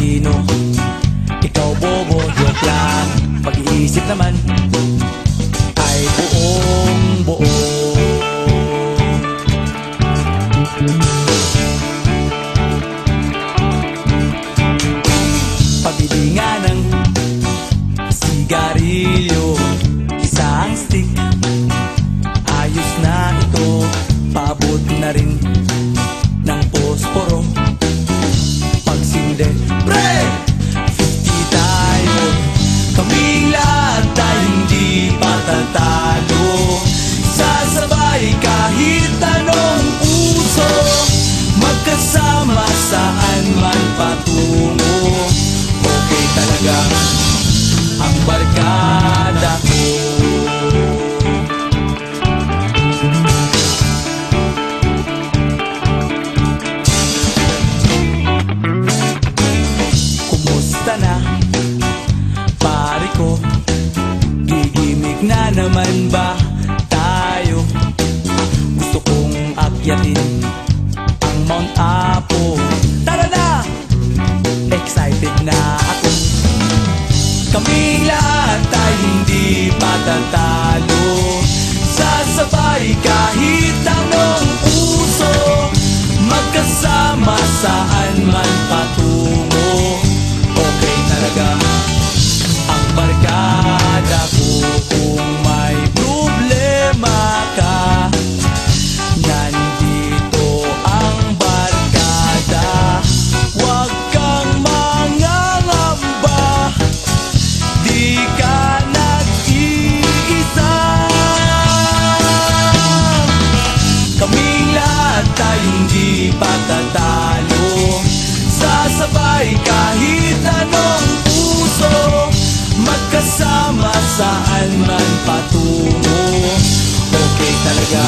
talino. Ikaw bobo, joke lang. Pag-iisip naman ay buong buo. Pabili nga ng sigarilyo, isang stick, ayos na ito. Paabot na rin ng posporo. Pagsinde, pre! 50 tayo. Kaming lahat ay hindi patatalo. Sasabay kahit anong uso, magkasama saan man patungo. Okay talaga ang barkada ko. Kumusta na, pare ko? Gigimik na naman ba tayo? Gusto kong akyatin ang Mount Apo. Tara na! Excited na ako. Kaming lahat ay hindi patatalo. Sasabay kahit anong uso, magkasama saan man patungo. Okay talaga ang barkada ko. Kung may problema ka, nandito ang barkada. Huwag kang mangangamba, di ka nag-iisa. Kaming lahat ay hindi patatalo. Sasabay kahit anong uso, magkasama saan man patungo. Okay talaga